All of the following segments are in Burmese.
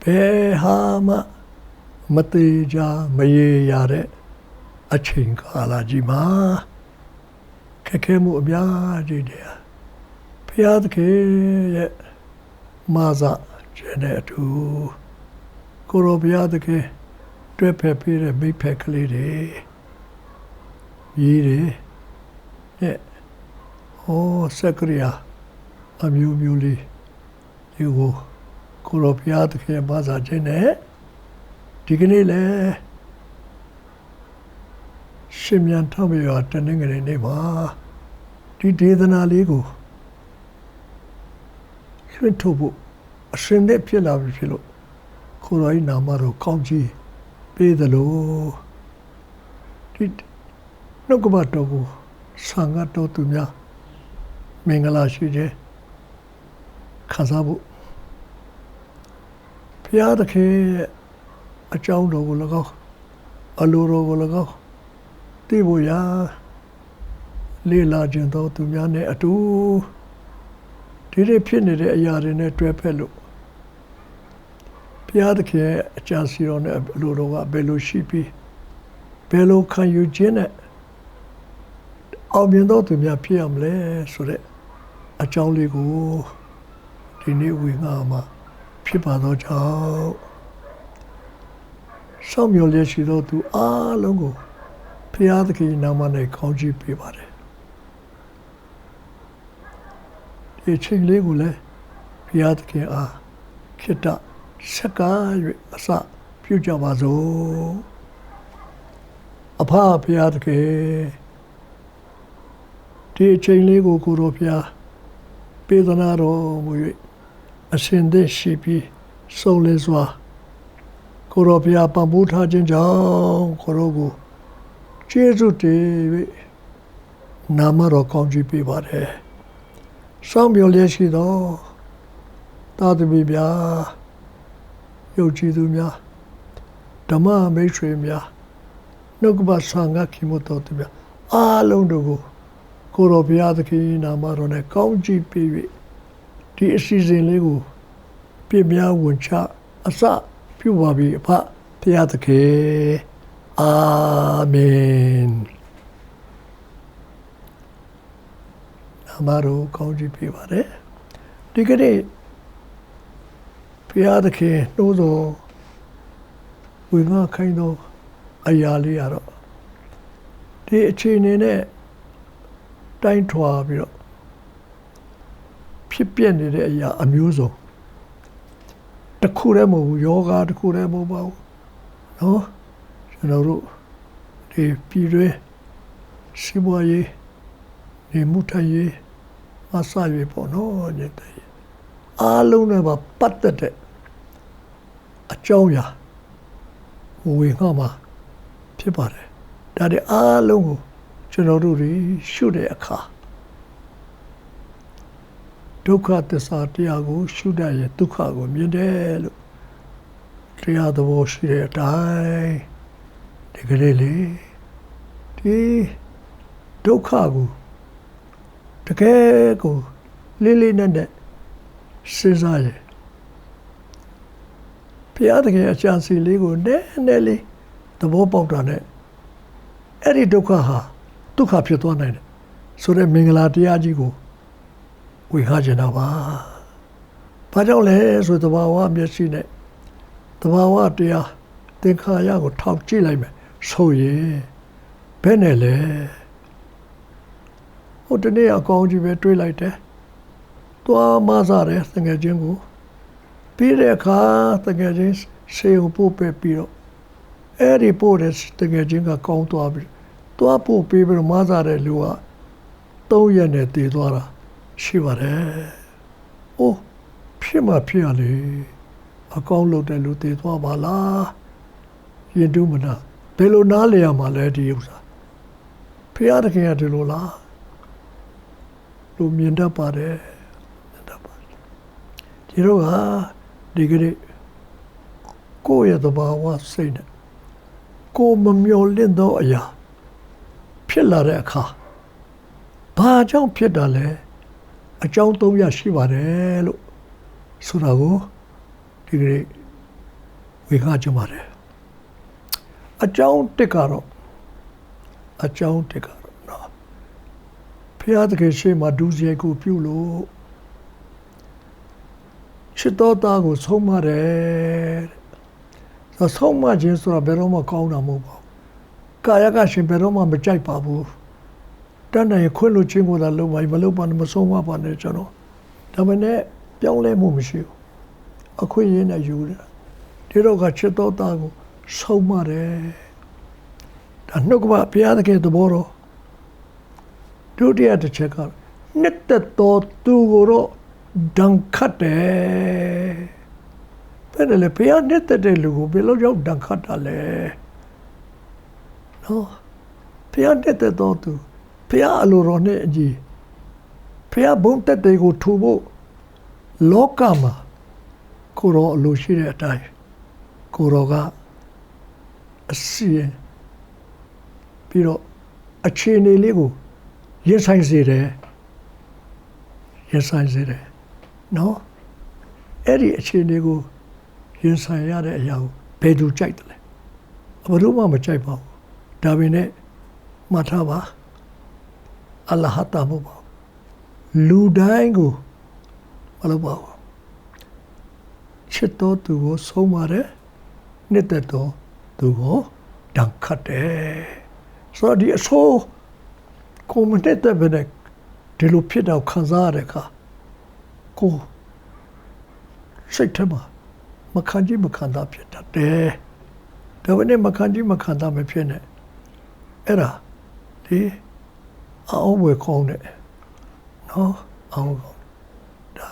Behama Matija Maye Yare Aching Alajima Kakemu Biaji dea Piadke Maza Genetu Kuro Biadke Drepepire Bipekli Yiri Ye Oh Secria Amumuli You Kuropiat Maza Gene Dignile Shimian Tommy are attending in Nema Didana Ligo Tobu Sende Pila Filo Kurai Namaro Konji Be the low Did Nokobatobu Sangato Tumia Mingala Shije Kazabu Piadake a chound over Lago, a luro Lago, Tibuya, Lila Gento to Miane a two, did a pinny a yard in a trapello. Piadake a chance on a luro, bello sheepy, bello can you gin it? I'll be not to me a piamle, so that a jolly go, the new wing armor. Pipado Joe Samuel Yeshido to Logo Piadki Namane Konji Pibare. A ching legule Piadki Kita Saka Asa Pujamazo Apa Piadki T ching lego Kuropia Pedonaro Ascende Shipi Solezwa Koropia Pamuta Jinjao Korogu Jesu Devi Namaro Konji Pibare Samuel Yeshido Tadu Bibia Yojidumia Dama Maitrimia Nogba Sanga Kimototumia Alondogo Koropia the Ki Namarone Konji Pibi The season Lego Pimia Wuncha Asa Pubabi Pa Piatake Amen Namaro Konji Pibare Digade Piatake Nozo Winga kind of Ayali Aro The chain in it Time 12 ဖြစ်ပြနေတဲ့အရာအမျိုးစုံတစ်ခုတည်းမဟုတ်ဘူးယောဂတစ်ခုတည်းမဟုတ်ပါဘူးနော်ကျွန်တော်တို့ဒီပြည်တွင်းစီးပွားရေးနေမှုထိုင်ရေးအစရွေးပေါ့နော်ညတဲ့အားလုံးနဲ့ပါပတ်သက်တဲ့အကြောင်းအရာဝင်ငှမှာဖြစ်ပါတယ်ဒါတွေအားလုံးကိုကျွန်တော်တို့ရှုတဲ့အခါဒုက္ခသစ္စာတရားကိုရှုတတ်ရင်ဒုက္ခကိုမြင်တယ်လို့တရားသဘောရှိတဲ့အတိုင်းဒီကလေးလေဒီဒုက္ခကိုတကယ်ကိုလေးလေးနက်နက်စဉ်းစားရင်ဘုရားသခင်အကြံစီလေးကိုနည်းနည်းလေးသဘောပေါက်တာနဲ့အဲ့ဒီဒုက္ခဟာဒုက္ခဖြစ်သွားနိုင်တယ်ဆိုတဲ့မင်္ဂလာတရားကြီးကိုဝေငှချင်တာပါ။ဘာကြောင့်လဲဆိုသဘာဝမျက်စိနဲ့သဘာဝတရားသင်္ခါရကိုထောက်ကြည့်လိုက်မယ်ဆိုရင်ဘယ်နဲ့လဲဟိုတနေ့အကောင်းကြီးပဲတွေးလိုက်တယ်။သွားမစားတယ်တကယ်ချင်းကိုပြီးတဲ့အခါတကယ်ချင်းဆေးကိုပို့ပေးပြီးတော့အဲ့ဒီပို့တဲ့တကယ်ချင်းကကောင်းသွားပြီ။သွားပို့ပေးပြီးတော့မစားတဲ့လူက3 ရက်နဲ့တည်သွားတာရှိပါတယ်။အိုးဖြစ်မှဖြစ်ရလေအကောင်းလုပ်တဲ့လူတည်သွားပါလား။ရင်တူးမနာဘယ်လိုနားလည်ရမှာလဲဒီဥစ္စာ။ဖျားတခင်ကဒီလိုလား။လူမြင်တတ်ပါတယ်။မြင်တတ်ပါတယ်။ဒ ဒီတော့ကဒီကနေ့ကိုယ့်ရဲ့သဘာဝစိတ်နဲ့ကိုမမျှော်လင့်သောအရာဖြစ်လာတဲ့အခါဘာကြောင့်ဖြစ်တာလဲအကြောင်း၃ရပ်ရှိပါတယ်လို့ဆိုတာကိုဒီကနေ့ဝေငှချင်ပါတယ်အကြောင်းတစ်ကတော့နော်ဘုရားသခင်ရှေ့မှာဒုစရိုက်ကိုပြုလို့ချစ်တော်သားကိုဆုံးမတယ်ဆုံးမခြင်းဆိုတာဘယ်တော့မှကောင်းတာမဟုတ်ပါဘူးကာယကရှင်ဘယ်တော့မှမကြိုက်ပါဘူးတန်းနိုင်ခွင့်လို့ချင်းကိုသာလုပ်ပါမလုပ်ပါနဲ့မဆုံးမပါနဲ့ကျွန်တော်ဒါပေမဲ့ပြောင်းလဲမှုမရှိဘူးအခွင့်အရေးနဲ့ယူတယ်ဒီတော့ကချစ်တော်သားကိုဆုံးမတယ်ဒါနှုတ်ကပဘုရားသခင်သဘောတော်ဒုတိယတစ်ချက်ကနှစ်သက်တော်သူကိုတော့ဒဏ်ခတ်တယ်ဘယ်နဲ့လဲဘုရားနှစ်သက်တဲ့လူကိုဘယ်လိုကြောင့်ဒဏ်ခတ်တာလဲနော်ဘုရားနှစ်သက်တော်သူဘုရားအလိုတော်နဲ့အညီဘုရားဘုန်းသက်တွေကိုထူဖို့လောကမှာကိုရောအလိုရှိတဲ့အတိုင်းကိုရောကအစီရင်ပြီးတော့အခြေအနေလေးကိုရင်ဆိုင်စေတယ်နော်အဲ့ဒီအခြေအနေကိုရင်ဆိုင်ရတဲ့အရာကိုဘယ်သူကြိုက်တယ်လဲဘယ်သူမှမကြိုက်ပါဘူးဒါပေမဲ့မှတ်ထားပါအလ္လာဟ်တာမဟုတ်ပါဘူးလူတိုင်းကိုမလုပ်ပါဘူးချစ်တော်သူကိုဆုံးမတယ်နှစ်သက်တော်သူကိုဒဏ်ခတ်တယ်ဆိုတော့ဒီအဆိုးကိုမနှစ်သက်ပဲနဲ့ဒီလိုဖြစ်တော့ခံစားရတဲ့အခါကိုစိတ်ထဲမှာမခံကြည့်မခံတာဖြစ်တတ်တယ်ဒါပေမဲ့မခံကြည့်မခံတာမဖြစ်နဲ့အဲ့ဒါဒီအောင်ဝယ်ကောင်းတယ်နော်အောင်ကောင်းဒါ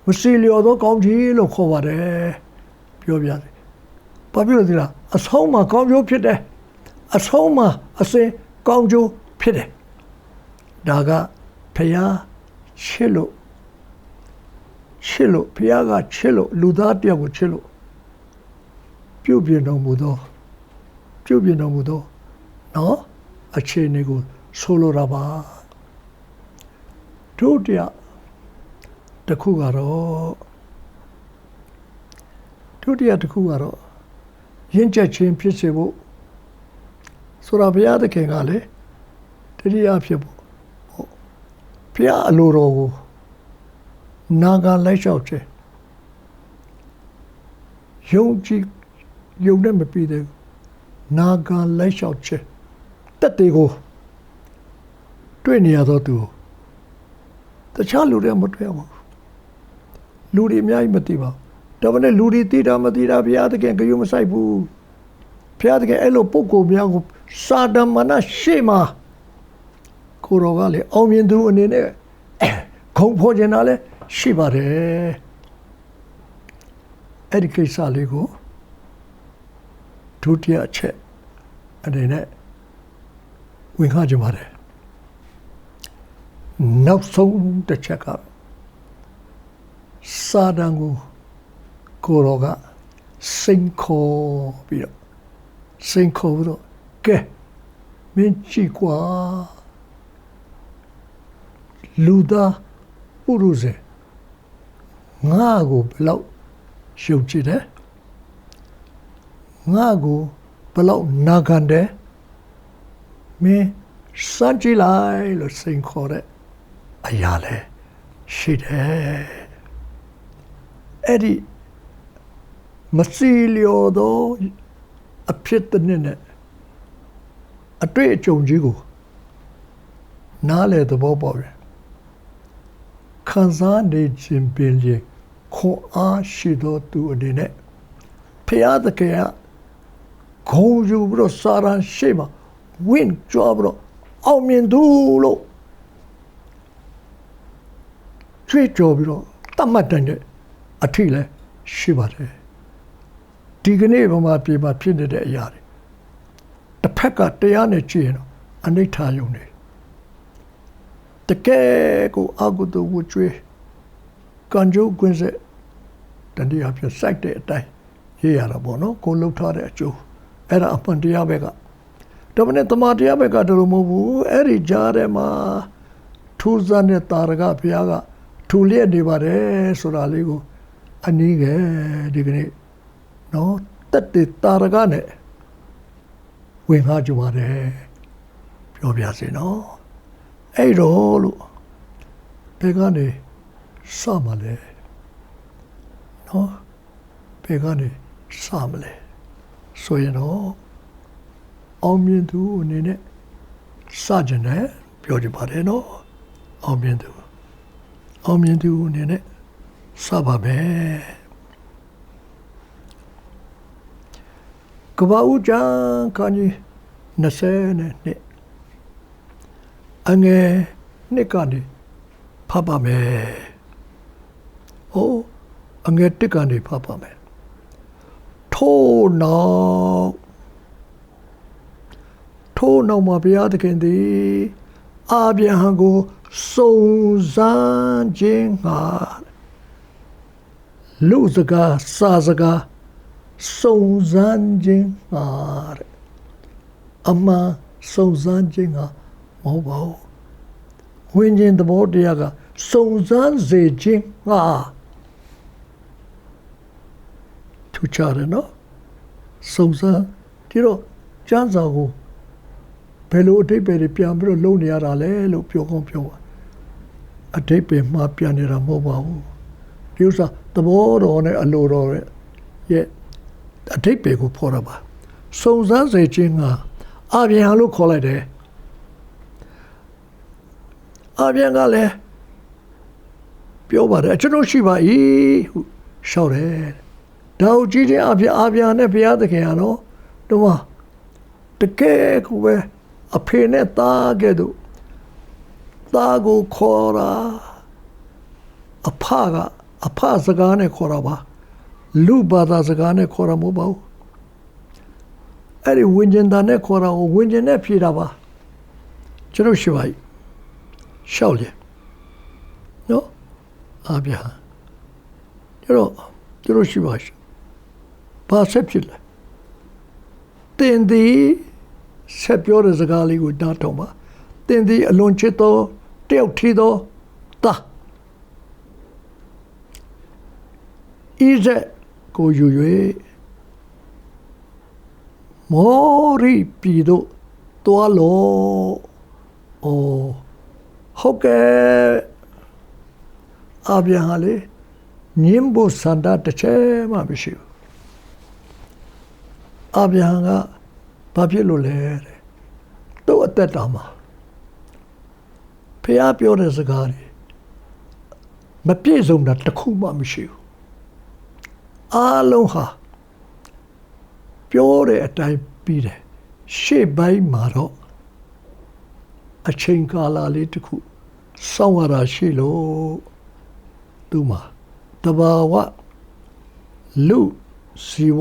မစီလျော်သောကောင်းကြီးလို့ခေါ်ပါတယ်ပြောပြတယ်ဘာဖြစ်လို့ဒီလားအဆုံးမှာကောင်းကျိုးဖြစ်တယ်အဆုံးမှာအစင်ကောင်းကျိုးဖြစ်တယ်ဒါကဖယားချစ်လို့ဖယားကချစ်လို့လူသားတယောက်ကိုချစ်လို့ပြုပြင်တော်မူသောနော်အခြေအနေကိုဆိုလိုတာပါဒုတိယတစ်ခုကတော့ရင့်ကျက်ခြင်းဖြစ်စေဖို့ဆိုတာဘုရားသခင်ကလေတတိယဖြစ်ဖို့ဘုရားအလိုတော်ကိုနာခံလိုက်လျှောက်ခြင်းယုံနဲ့မပြီးသေးဘူးနာခံလိုက်လျှောက်ခြင်းတက်တွေကိုတွေ့နေရတော့သူတခြားလူတွေမတွေ့ရဘူးလူတွေအများကြီးမသိပါဘူးဒါပေမဲ့လူတွေသိတာမသိတာဘုရားသခင်ဂရုမစိုက်ဘူးဘုရားသခင်အဲ့လိုပုံကိုများကိုစာတမနာရှေ့မှာကိုရောကလေအောင်မြင်သူအနေနဲ့ခုံဖော်ခြင်းတာလဲရှိပါတယ်အဲ့ဒီကိစ္စလေးကိုဒုတိယအချက်အနေနဲ့ဝင်ခါကြပါတယ်နောက်ဆုံးတစ်ချက်ကစာတန်ကိုရောကစိန်ခေါ်ပြီးတော့ကဲမင်းကြည့်ကွာလူသားပုရုဇဉ်ငါ့ကိုဘယ်လောက်ယုံကြည်တယ်ငါ့ကိုဘယ်လောက်နာခံတယ်မင်းစမ်းကြည့်လိုက်လို့စိန်ခေါ်တဲ့အရာလဲရှိတယ်အဲ့ဒီမစီလျော်သောအဖြစ်တစ်နဲ့အတွေ့အကြုံကြီးကိုနားလေသဘောပေါက်တယ်ခံစားနေခြင်းပင်လေခွန်အားရှိသောသူအနေနဲ့ဖျားသခင်ကဂုဏ်ယူပြီးတော့စာရန်ရှိမှာဝင့်ကြွားပြီးတော့အောင်မြင်သူလို့ကြွေးကြော်ပြီးတော့တတ်မှတ်တဲ့အထီးလဲရှိပါတယ်ဒီကနေ့ဗမာပြည်မှာဖြစ်နေတဲ့အရာတွေတစ်ဖက်ကတရားနဲ့ကြည့်ရင်တော့အနိဋ္ဌာယုံနေတကယ်ကိုအကုသိုလ်ဝကျွေး ကန်ကျိုးကွင်းဆက်တန်တရားဖြစ်စိုက်တဲ့အတိုင်းရေးရတာပေါ့နော်ကိုလှုပ်ထားတဲ့အကျိုးအဲ့ဒါအမှန်တရားဘက်ကဒါပေမဲ့တမန်တရားဘက်ကတလို့မဟုတ်ဘူးအဲ့ဒီကြားထဲမှာထူးဆန်းတဲ့တာရကဘုရားကထူလျက်နေပါတယ်ဆိုတာလေးကိုအနည်းငယ်ဒီကနေ့နော်တက်တဲ့တာရကနဲ့ဝင်ကားကြပါတယ်ပြောပြစီနော်အဲ့တော့လို့ဘယ်ကနေစမလဲနော်ဘယ်ကနေစမလဲဆိုရင်တော့အောင်မြင်သူအနေနဲ့စကြတယ်ပြောကြပါတယ်နော်အောင်မြင်သူအနေနဲ့စပါမယ်ကဘာဦးကျန်ခန်းကြီး20နဲ့အငယ်နှစ်ကနေဖတ်ပါမယ်။အငယ်တစ်ကနေဖတ်ပါမယ်။ထို့နောက်မှာဘုရားသခင်သည်အာဗြဟံကိုစုံစမ်းခြင်းငှာလူစကားစာစကားစုံစမ်းခြင်းငှာအမှန်စုံစမ်းခြင်းငှာမဟုတ်ပါဘူးဝိညာဉ်သဘောတရားကစုံစမ်းစေခြင်းငှာထူးခြားတယ်နော်စုံစမ်းဒီတော့ကျမ်းစာကိုဘယ်လိုအဓိပ္ပာယ်တွေပြန်ပြီးတော့လုံးနေရတာလဲလို့ပြောကောင်းပြောပါအဓိပ္ပာယ်မှာပြန်နေတာမဟုတ်ပါဘူးဒီဥစ္စာသဘောတော်နဲ့အလိုတော်ရဲ့အဓိပ္ပာယ်ကိုဖော်ရပါစုံစမ်းစေခြင်းကအာဗြဟံလို့ခေါ်လိုက်တယ်အာဗြဟံကလည်းပြောပါတယ်ကျွန်တော်ရှိပါ၏ဟုရှောက်တယ်ဒါကိုကြည့်တဲ့အာဗြဟံနဲ့ဘုရားသခင်ကတော့တော့တကယ်ကိုပဲအဖေနဲ့သားကဲ့သို့သားကိုခေါ်တာအဖစကားနဲ့ခေါ်တာပါလူဘာသာစကားနဲ့ခေါ်တာမဟုတ်ပါဘူးအဲ့ဒီဝိညာဉ်သားနဲ့ခေါ်တာကိုဝိညာဉ်နဲ့ဖြေတာပါကျွန်တော်ရှိပါ යි ရှောက်လေနော်အာဗျာကျွန်တော်ရှိပါဘာဆက်ဖြစ်လဲတင်သည်ဆက်ပြောတဲ့စကားလေးကိုနားထောင်ပါတင်သည်အလွန်ချစ်သောတယောက်ထီသောသားဣဇက်ကိုယူ၍မောရိပြည်သို့တွားလို့ဟုတ်ကဲ့အာဗြဟံလေညင်ဖို့စန္ဒတစ်ချက်မှမရှိဘူးအာဗြဟံကဘာဖြစ်လို့လဲတဲ့သူ့အသက်တာမှာဖះပြောတဲ့စကားတွေမပြည့်စုံတာတစ်ခုမှမရှိဘူးအားလုံးဟာပြောတဲ့အတိုင်းပြီးတယ်ရှေ့ပိုင်းမှာတော့အချိန်ကာလလေးတစ်ခုစောင့်ရတာရှိလို့သူမှာတဘာဝလူစီဝ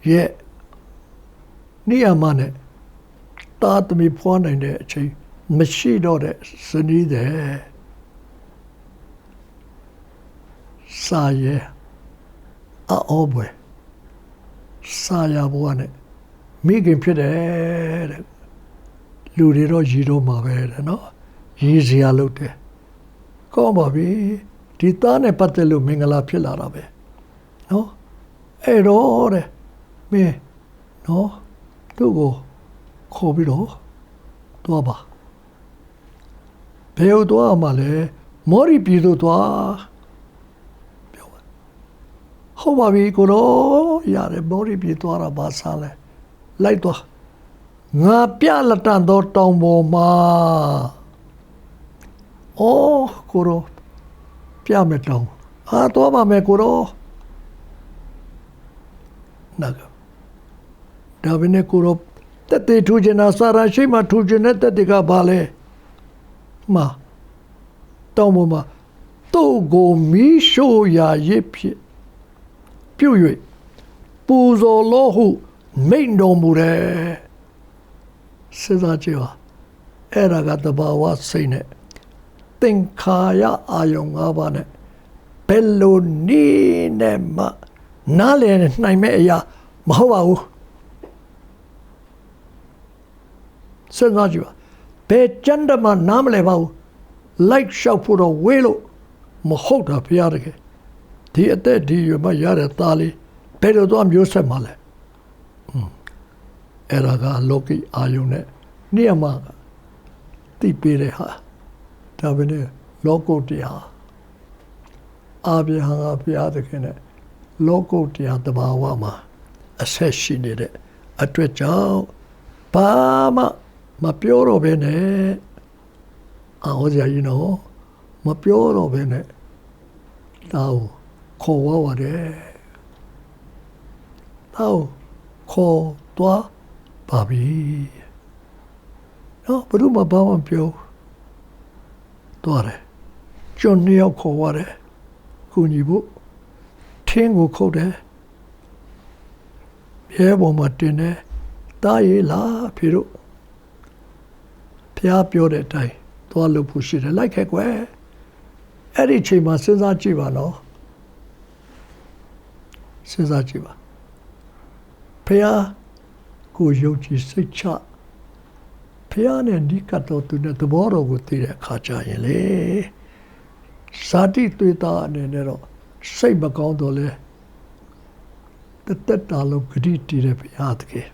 ရဲ့နေရာမှာနဲ့တာသမီဖွားနိုင်တဲ့အချိန်မရှိတော့တဲ့ဇနီးတဲ့စာရဲအောဘွယ်စာရဘွားနဲ့မိခင်ဖြစ်တယ်တဲ့လူတွေတော့ရည်တော့မှာပဲတဲ့နော်ရည်စရာလုပ်တယ်ကောင်းပါပြီဒီသားနဲ့ပတ်သက်လို့မင်္ဂလာဖြစ်လာတာပဲနော်အဲ့တော့တဲ့မင်းနော်သူ့ကိုခေါ်ပြီးတော့သွားပါဘယ်လိုသွားမှလဲမော်ရီပြည်သို့သွားပြောပါဟုတ်ပါပြီကိုတော့ရတယ်မော်ရီပြည်သွားတာဘာစားလဲလိုက်သွားငါပြလက်တန်သောတောင်ပေါ်မှာကိုတော့ပြမယ်တောင်သွားပါမယ်ကိုတော့နာကဒါဘယ်နဲ့ကိုတော့တက်တေထူချင်တာစာရရှိမှထူချင်တဲ့တက်တေကဘာလဲတောင်းပေါ်မှာသူ့ကိုမီးရှို့ရာရစ်ဖြစ်ပြုတ်၍ပူဇော်လို့ဟုမိန့်တော်မူတယ်စဉ်းစားကြည့်ပါအဲ့ဒါကတဘာဝစိတ်နဲ့ သင်္ခါရအာယုံ၅ပါးနဲ့ဘယ်လိုနည်းနဲ့မှနားလည်နိုင်မဲ့အရာမဟုတ်ပါဘူးစဉ်းစားကြည့်ပါဘယ်ကျမ်းတမှာနားမလဲပါဘူးလိုက်လျှောက်ဖို့တော့ဝေးလို့မဟုတ်တာဘုရားတကယ်ဒီအသက်ဒီရွယ်မှာရတဲ့သားလေးဘယ်လိုတော့မျိုးဆက်မှာလဲအဲ့ဒါကလောကီအာယုန်နဲ့နေရာမှာတိပေးတဲ့ဟာဒါပဲနဲ့လောကုတ္တရာအာဗြဟံကဘုရားသခင်နဲ့လောကုတ္တရာတဘာဝမှာအဆက်ရှိနေတဲ့အတွက်ကြောင့်ဘာမှမပြောတော့ဘဲနဲ့အော်ကြရည်နော်မပြောတော့ဘဲနဲ့တော့ခေါ်ဝရတယ်တော့ခေါ်သွားပါပြီနော်ဘယ်သူမှဘာမှပြောသွားတယ်ကျွန်နှစ်ယောက်ခေါ်ရတယ်ကုညီဖို့ထင်းကိုခုတ်တယ်ရဲပေါ်မှာတင်တယ်တားရည်လားဖေတို့ဖျားပြောတဲ့အတိုင်းသွားလို့ဖို့ရှိတယ်လိုက်ခဲ့ကွယ်အဲ့ဒီချိန်မှာစဉ်းစားကြည့်ပါနော်စဉ်းစားကြည့်ပါဖျားကိုယုံကြည်စိတ်ချဖျားနဲ့ဒီကတော့သူနဲ့သဘောတော်ကိုသိတဲ့အခါကျရင်လေဇာတိသွေးသားအနေနဲ့တော့စိတ်မကောင်းတော့လဲတက်တာလုံးဂတိတည်တဲ့ဘုရားတကယ်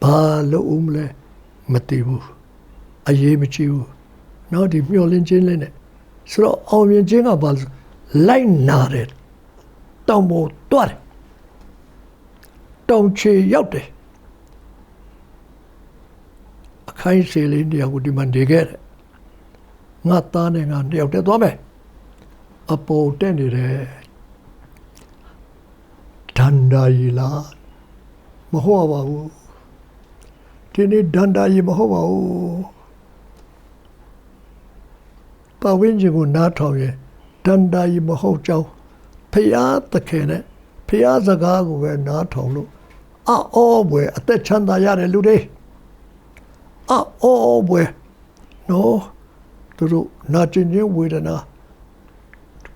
ဘာလို့ဦးမလဲမသိဘူးအရေးမကြီးဘူးနောက်ဒီမျောလင်းခြင်းလေးနဲ့ဆိုတော့အောင်မြင်ခြင်းကဘာလို့လိုက်နာတယ်တောင်ပေါ်တွားတယ်တောင်ချေရောက်တယ်အခိုင်စေလေးတရားကိုဒီမှာနေခဲ့တယ်ငါသားနဲ့ငါတယောက်တည်းသွားမယ်အပေါ်တက်နေတယ်ဒန္တာရီလားမဟုတ်ပါဘူးဒီနေ့ဒန္တာရီမဟုတ်ပါဘူးပဝင်းကြီးကိုနားထောင်ရင်ဒန္တာရီမဟုတ်ကြောင်းဖျားသခင်နဲ့ဖျားစကားကိုပဲနားထောင်လို့အော်ဘွယ်အသက်ချမ်းသာရတယ်လူတွေအော်ဘွယ်နော်သူတို့နာကျင်ခြင်းဝေဒနာ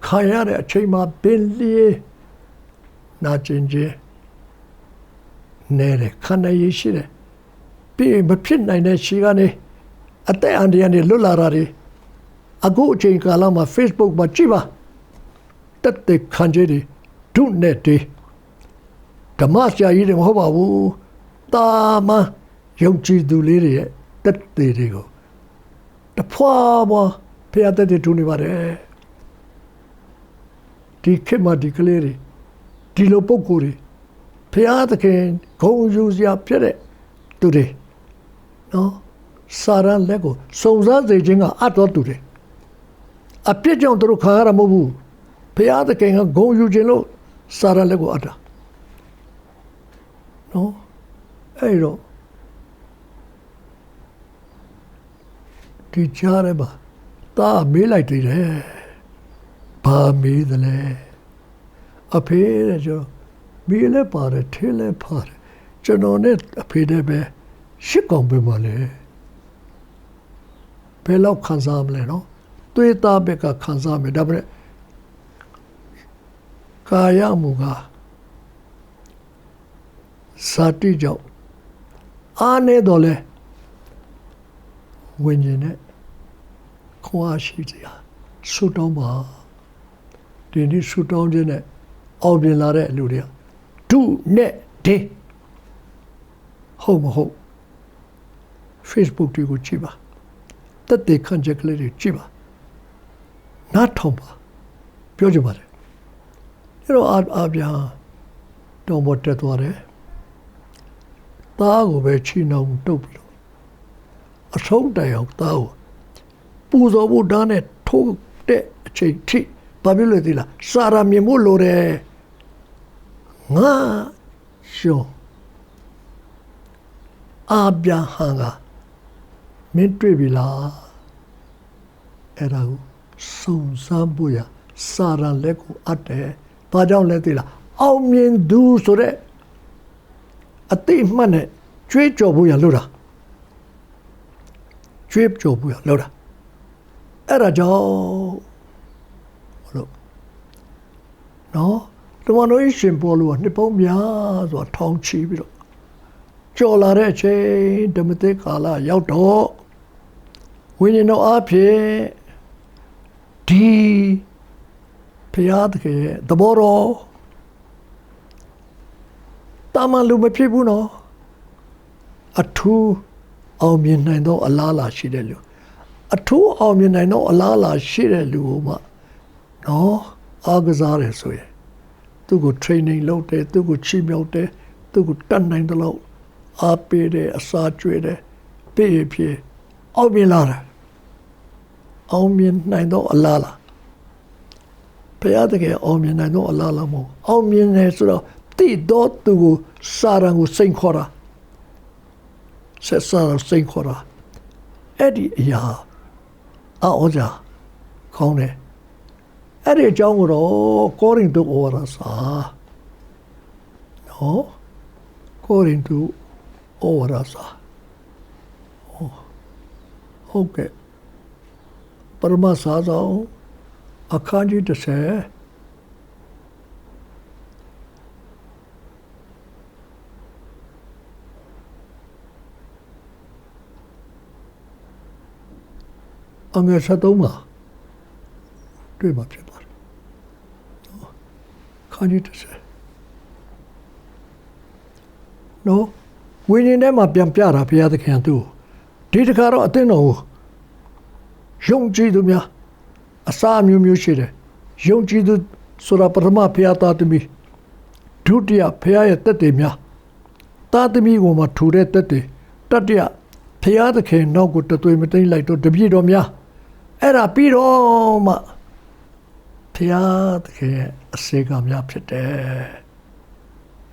ခံရတဲ့အချိန်မှာပင်လျေနာကျင်ခြင်းနဲတယ်ခန္ဓာရည်ရှိတယ်ပြီးမဖြစ်နိုင်တဲ့ခြေကနေအသက်အန္တရာယ်နဲ့လွတ်လာတာတွေအခုအချိန်ကာလမှာ Facebook မှာကြည့်ပါတက်တဲ့ခံကြတွေဒုနဲ့တွေဓမ္မဆရာကြီးတွေမဟုတ်ပါဘူးတာမန်ယုံကြည်သူလေးတွေရဲ့တက်တွေကိုတဖွာဖွာဖျားတဲ့ဒုနေပါတယ်ဒီခေတ်မှာဒီကလေးတွေဒီလိုပုံကိုယ်တွေဖျားသခင်ဂုဏ်ယူစရာဖြစ်တဲ့သူတွေနော်စာရန်လက်ကိုစုံစမ်းစေခြင်းကအတော်သူတွေအပြစ်ကြောင့်သူတို့ခံရတာမဟုတ်ဘူးဖျားသခင်ကဂုဏ်ယူခြင်းလို့စာရန်လက်ကိုအတာနော်အဲ့တော့ဒီကြားထဲမှာတာမေးလိုက်သေးတယ်ဘာမေးသလဲအဖေတဲ့ကျွန်တော်မေးလဲပါတယ်ထင်းလဲပါတယ်ကျွန်တော်နဲ့အဖေတဲ့ပဲရှစ်ကောင်ပဲမလဲဘယ်လောက်ခံစားမလဲနော်သွေးသားဘက်ကခံစားမယ်ဒါပေမဲ့ကာယမှုကဇာတိကြောင့်အားနေတော့လဲဝိညာဉ်နဲ့ခွာရှိစရာဆူတောင်းပါဒီနေ့ဆူတောင်းခြင်းနဲ့အောင်ပြင်လာတဲ့လူတွေကဒုနဲ့ဒေဟုတ်မဟုတ် Facebook တွေကိုကြည့်ပါတက်တဲ့ခံချက်ကလေးတွေကြည့်ပါနားထောင်ပါပြောကြပါလေအဲ့တော့အာဗျာတောင်ပေါ်တက်သွားတယ်သားကိုပဲချီနှောင်တုပ်ပြီးတော့အဆုံးတိုင်အောင်သားကိုပူဇော်ဖို့ဓာတ်နဲ့ထိုးတဲ့အချိန်ထိဘာဖြစ်လို့လဲစာရမြင်ဖို့လိုတယ်ငါရှောအာဗျာဟံကမင်းတွေ့ပြီလားအဲ့ဒါကိုစုံစမ်းဖို့ရစာရလက်ကိုအပ်တယ်ဘာကြောင့်လဲသိလားအောင်မြင်သူဆိုတဲ့အတိအမှတ်နဲ့ကြွေးကြော်ဖို့ရလို့တာကြွေးကြော်ဖို့ရလို့တာ အဲ့ဒါကြောင့်လို့နော်တမန်တော်ကြီးရှင်ပေါ်လို့ကနှစ်ပေါင်းများစွာထောင်ချီပြီးတော့ကြော်လာတဲ့အချိန်ဓမ္မသစ်ကာလရောက်တော့ဝိညာဉ်တော်အဖြစ်ဒီဘုရားသခင်ရဲ့သဘောတော်တာမန်လူမဖြစ်ဘူးနော်အထူးအောင်မြင်နိုင်သောအလားအလာရှိတဲ့လူအထူးအောင်မြင်နိုင်သောအလားအလာရှိတဲ့လူကိုမှနော်အားကစားတယ်ဆိုရင်သူ့ကို training လုပ်တယ်သူ့ကိုချီးမြှောက်တယ်သူ့ကိုတတ်နိုင်တယ်လို့အားပေးတယ်အစာကျွေးတယ်ပေးဖြစ်အောင်မြင်လာတယ်အောင်မြင်နိုင်သောအလားအလာဘုရားတကယ်အောင်မြင်နိုင်သောအလားအလာမဟုတ်အောင်မြင်တယ်ဆိုတော့တိတော့သူကိုစာရန်ကိုစိန်ခေါ်တာဆက်စာရန်စိန်ခေါ်တာအဲ့ဒီအရာအော်ကြခေါင်းတယ်အဲ့ဒီအကြောင်းကိုတော့ကောရိန္သုဩဝါဒစာနော်ကောရိန္သုဩဝါဒစာဟုတ်ကဲ့ပရမစာဆောင်အခန်းကြီး30အငယ်73မှာတွေ့မှာဖြစ်ပါတယ်ခန်းကြီး30နော်ဝိညာဉ်ထဲမှာပြန်ပြတာဘုရားသခင်သူဒီတခါတော့အသင်းတော်ကိုယုံကြည်သူများအစာမျိုးမျိုးရှိတယ်ယုံကြည်သူဆိုတာပထမဘုရားသားသမီးဒုတိယဘုရားရဲ့တက်တွေများသားသမီးကိုမှထူတဲ့တက်တွေတတိယဘုရားသခင်နောက်ကိုတသွေးမသိမ့်လိုက်တော့တပြည့်တော်များအဲ့ဒါပြီးတော့မှဘုရားသခင်ရဲ့အစေကများဖြစ်တယ်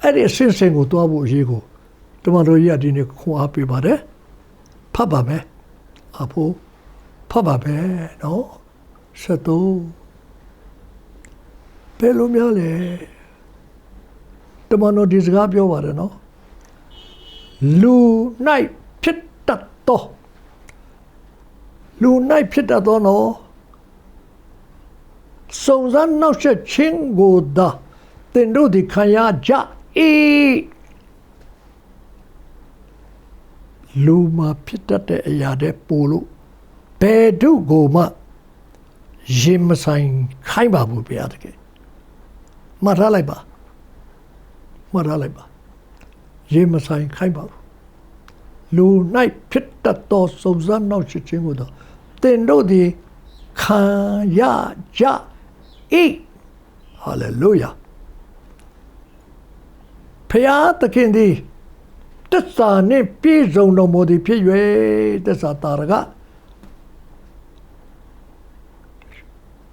အဲ့ဒီအစဉ်စဉ်ကိုတွားဖို့အရေးကိုတမန်တော်ကြီးကဒီနေ့ခွန်အားပေးပါတယ်ဖတ်ပါမယ်အဖို့ဖတ်ပါမယ်နော်73ဘယ်လိုများလဲတမန်တော်ဒီစကားပြောပါတယ်နော်လူ၌ဖြစ်တတ်သောလူ၌ဖြစ်တတ်သောနော်စုံစမ်းနှောက်ယှက်ခြင်းကိုသာသင်တို့သည်ခံရကြ၏လူမှာဖြစ်တတ်တဲ့အရာတွေပို့လို့ဘယ်သူကိုမှရင်မဆိုင်ခိုင်းပါဘူးဘုရားတကယ်မှတ်ထားလိုက်ပါရင်မဆိုင်ခိုင်းပါဘူးလူ၌ဖြစ်တတ်သောစုံစမ်းနှောက်ယှက်ခြင်းကိုတော့သင်တို့သည်ခံရကြ၏ဟာလေလုယာဖျားသခင်သည်တစ္ဆာနှင့်ပြည့်စုံတော်မူသည်ဖြစ်၍တစ္ဆာတာရက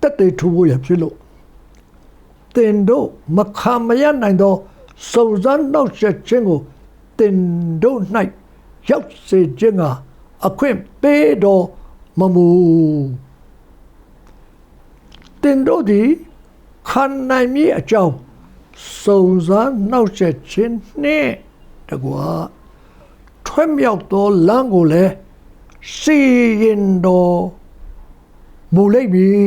တတေထူဖို့ရဖြစ်လို့သင်တို့မခံမရနိုင်သောစုံစမ်းနှောက်ယှက်ခြင်းကိုသင်တို့၌ရောက်စေခြင်းကအခွင့်ပေးတော်မမူသင်တို့သည်ခံနိုင်မည်အကြောင်းစုံစမ်းနှောက်ယှက်ခြင်းနှင့်တကွာထွတ်မြောက်သောလမ်းကိုလည်းစီရင်တော်မူလိမ့်မည်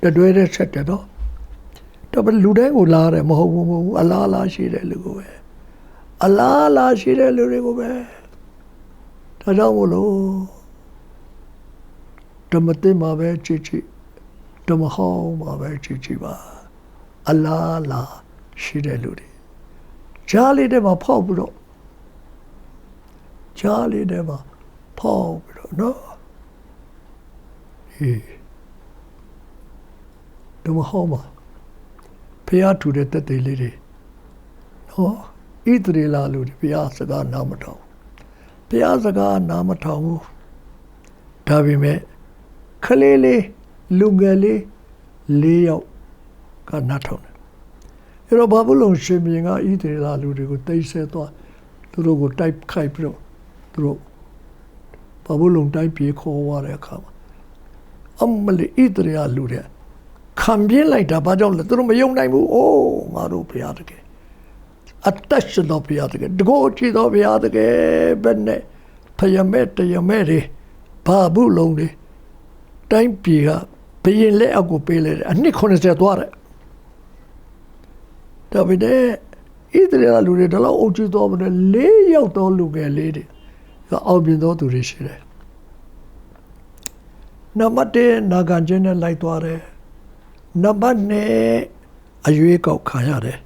တတွဲတဲ့ဆက်တယ်တော့တော့လူတိုင်းကိုလာတယ်မဟုတ်ဘူးအလားလားရှိတဲ့လူကိုပဲအလားလားရှိတဲ့လူတွေကိုပဲဒါကြောင့်မို့လို့ဓမ္မသစ်မှာပဲကြည့်ဓမ္မဟောင်းမှာပဲကြည့်ပါအလားလားရှိတဲ့လူတွေကြားလေးတဲ့မှာဖောက်ပြီးတော့ကြားလေးတဲ့မှာဖောက်ပြီးတော့နော်ဓမ္မဟောင်းမှာဖျားထူတဲ့တက်သေးလေးတွေနော်ဣသရေလလူတွေဖျားစကားနားမထောင်ဖျားစကားနားမထောင်ဘူးဒါပေမဲ့ခလေးလေးလူငယ်လေး၄ယောက်ကနားထောင်တယ်အဲ့တော့ဘာဘူးလုံရှင်မြင်ကဣသရေလလူတွေကိုတိတ်ဆဲသွားသူတို့ကိုတိုက်ခိုက်ပြီးတော့သူတို့ဘာဘူးလုံတိုက်ပြေခေါ်သွားတဲ့အခါမှာအမလီဣသရေလလူတွေခံပြင်းလိုက်တာဘာကြောင့်လဲသူတို့မယုံနိုင်ဘူးအိုးငါတို့ဘုရားတကယ်အသက်ရှင်တော်ဘုရားတကယ်တကောကြည့်တော်ဘုရားတကယ်ဘယ်နဲ့ဖယမဲတယမဲတွေဘာဘူးလုံတွေ တိုင်းပြည်ကဘယင်လက်အောက်ကိုပေးလိုက်တယ်အနှစ်80သွားတယ်ဒါပေမဲ့ဣသရေလလူတွေဒါလောက်အုပ်ချုပ်တော်မလို့4ယောက်သောလူငယ်လေးတွေကအောင်မြင်သောသူတွေရှိတယ်နံပါတ်1နာဂန်ချင်းနဲ့လိုက်သွားတယ်နံပါတ်2အရွေးကောက်ခံရတယ်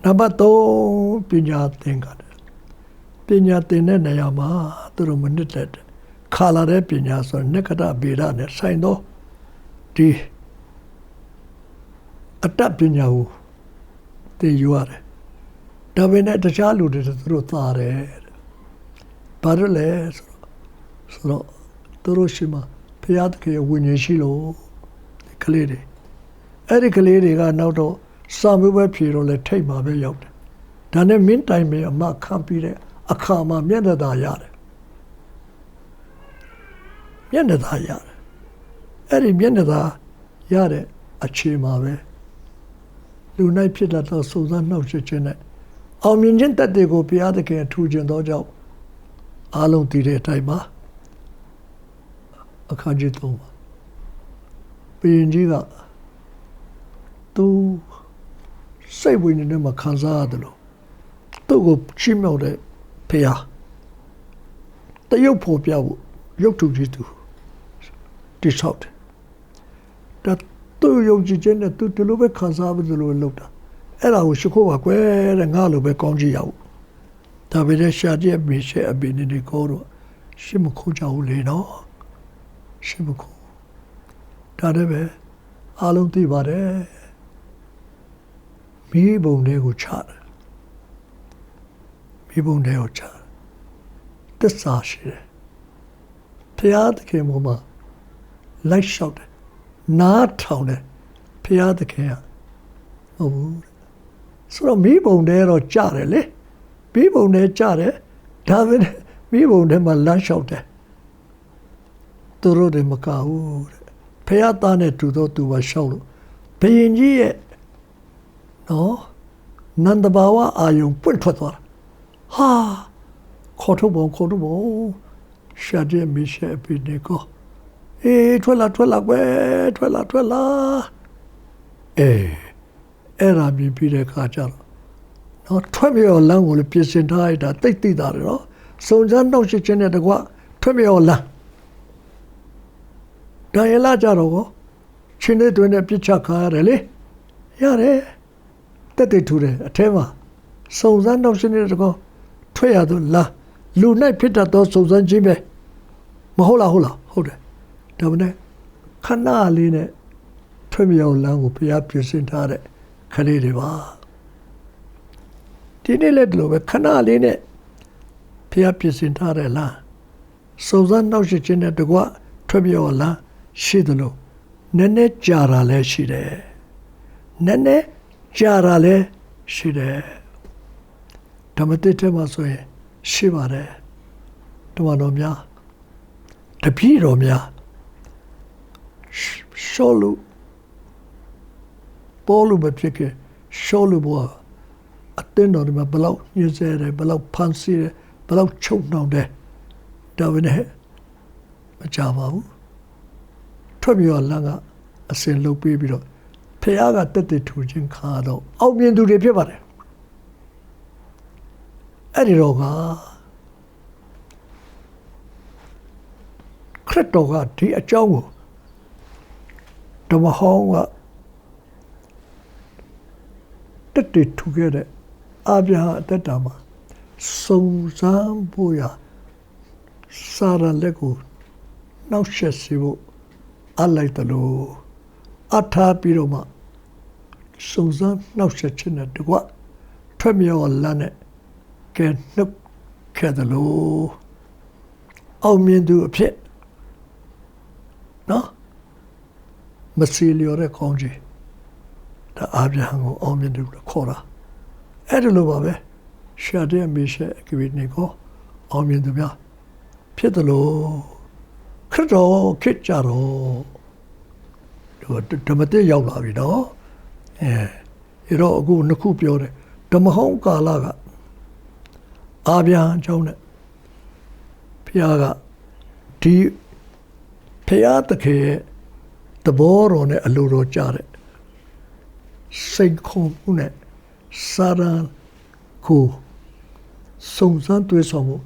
နံပါတ်3ပညာသင်ကြတယ်ပညာသင်တဲ့နေရာမှာသူတို့မနစ်သက်ခါလာတဲ့ပညာဆိုနက္ခတဗေဒနဲ့ဆိုင်တော့ဒီအတ္တပညာကိုသင်ယူရတယ်ဒါပေမဲ့တခြားလူတွေသူတို့သားတယ်ဘာလို့လဲဆိုတော့သူတို့ရှိမှဘုရားသခင်ဝိညာဉ်ရှိလို့ကလေးတွေအဲ့ဒီကလေးတွေကနောက်တော့စာမေးပွဲဖြေတော့လဲထိတ်မှာပဲရောက်တယ်ဒါနဲ့မင်းတိုင်ပဲအမခံပြီးတဲ့အခါမှာမျက်နှာသာရတယ်မျက်နှာသာရတယ်အဲ့ဒီမျက်နှာသာရတဲ့အခြေမှာပဲလူနိုင်ဖြစ်တတ်သောစုံစမ်းနှောက်ယှက်ခြင်းနဲ့အောင်မြင်ခြင်းတတ်တွေကိုဘုရားသခင်ထူခြင်းသောကြောင့်အားလုံးတည်တဲ့အတိုင်းမှာအခန်းကြီး3ပါဘုရင်ကြီးကသူစိတ်ဝိညာဉ်နဲ့မခံစားရတယ်လို့သူ့ကိုချီးမြှောက်တဲ့ဘုရားတရုပ်ဖို့ပြဖို့ရုပ်ထုကြီးသူတိဆောက်တယ်ဒါသူ့ယုံကြည်ခြင်းနဲ့သူဒီလိုပဲခံစားပြီးလို့လုပ်တာအဲ့ဒါကိုရှိခိုးပါကွယ်တဲ့ငါလိုပဲကောင်းကြည့်ရအောင်ဒါပေမဲ့ရှာတဲ့မေရှေအဘိနေဒီကိုတော့ရှင်းမခိုးကြဘူးလေနော်ရှင်းမခိုးဒါလည်းပဲအားလုံးသိပါတယ်မိဘုံတွေကိုချတယ်မိဘုံတွေကိုချသစ္စာရှိတယ်ဘုရားသခင်မှာလိုက်လျှောက်တယ်နားထောင်တယ်ဘုရားသခင်ကဟုတ်ဘူးဆိုတော့မိဘုံတွေတော့ကြားတယ်လေမိဘုံတွေကြားတယ်ဒါပဲမိဘုံတွေမှာလမ်းလျှောက်တယ်သူတို့တွေမကဘူးတဲ့ဘုရားသားနဲ့တူတော့သူပါလျှောက်လို့ဘုရင်ကြီးရဲ့နော်နန္ဒဘာဝအာယုံပွင့်ထွက်သွားတာဟာခေါ်ထုတ်ပုံရှာတဲ့မိရှေအပိနေကိုထွက်လာကွယ်ထွက်လာအဲ့ဒါမြင်ပြီးတဲ့အခါကျတော့နော်ထွက်မြော်လမ်းကိုလည်းပြင်ဆင်ထားလိုက်တာတိတ်တိတာတယ်နော်စုံစမ်းနှောက်ယှက်ခြင်းနဲ့တကွထွက်မြော်လမ်းဒါရလာကြတော့ချင်းတွေတွင်နဲ့ပြစ်ချခါရတယ်လေရတယ်တက်တက်ထူတယ်အထဲမှာစုံစမ်းနှောက်ယှက်နေတဲ့တကွထွက်ရတော့လားလူ၌ဖြစ်တတ်သောစုံစမ်းခြင်းပဲမဟုတ်လားဟုတ်တယ်ဒါပေမဲ့ခဏလေးနဲ့ထွက်မြော်လမ်းကိုဘုရားပြင်ဆင်ထားတဲ့ခလေးတွေပါဒီနေ့လည်းဒီလိုပဲခဏလေးနဲ့ဘုရားပြင်ဆင်ထားတဲ့လမ်းစုံစမ်းနှောက်ယှက်ခြင်းနဲ့တကွထွက်မြော်လမ်းရှိတယ်လို့နည်းနည်းကြာတာလည်းရှိတယ်နည်းနည်းကြာတာလည်းရှိတယ်ဓမ္မသစ်ထဲမှာဆိုရင်ရှိပါတယ်ဓမ္မတော်များတပည့်တော်များရှောလူပေါ်လူမဖြစ်ခဲ့ရှောလူဘောအတင်းတော်တွေမှာဘလောက်ညှင်းဆဲတယ်ဘလောက်ဖန်ဆီးတယ်ဘလောက်ချုပ်နှောင်တယ်ဒါပဲနဲ့မကြပါဘူးထွက်ပြီးတော့လမ်းကအစင်လုပ်ပြီးတော့ဖះကတက်တက်ထူခြင်းခါတော့အောင်မြင်သူတွေဖြစ်ပါတယ်အဲ့ဒီတော့ကခရစ်တော်ကဒီအကြောင်းကိုဓမ္မဟောင်းကတက်တက်ထူခဲ့တဲ့အာဗြဟံအသက်တာမှာစုံစမ်းဖို့ရစာရလက်ကိုနှောက်ယှက်စေဖို့အလိုက်တယ်လို့အထားပြီးတော့မှစုံစမ်းနှောက်ယှက်ခြင်းနဲ့တကွထွက်မြော်လမ်းနဲ့ကဲနှုတ်ခဲ့တယ်လို့အောင်မြင်သူအဖြစ်နော်မစီလျော်တဲ့ကောင်းကြီးဒါအာဗြဟံကိုအောင်မြင်သူလို့ခေါ်တာအဲ့ဒါလိုပါပဲရှာတဲ့မေရှေအကပိနေကိုအောင်မြင်သူများဖြစ်တယ်လို့ခရစ်တော်ခေတ်ကြတော့ဓမ္မတိရောက်လာပြီနော်အဲ့တော့အခုနှစ်ခုပြောတယ်ဓမ္မဟောင်းကာလကအာဗြဟံအကြောင်းနဲ့ဘုရားကဒီ ဖျားသခင်ရဲ့သဘောတော်နဲ့အလိုတော်ကြတဲ့စိတ်ခုံမှုနဲ့စာရန်ကိုစုံစမ်းတွေ့ဆုံမှု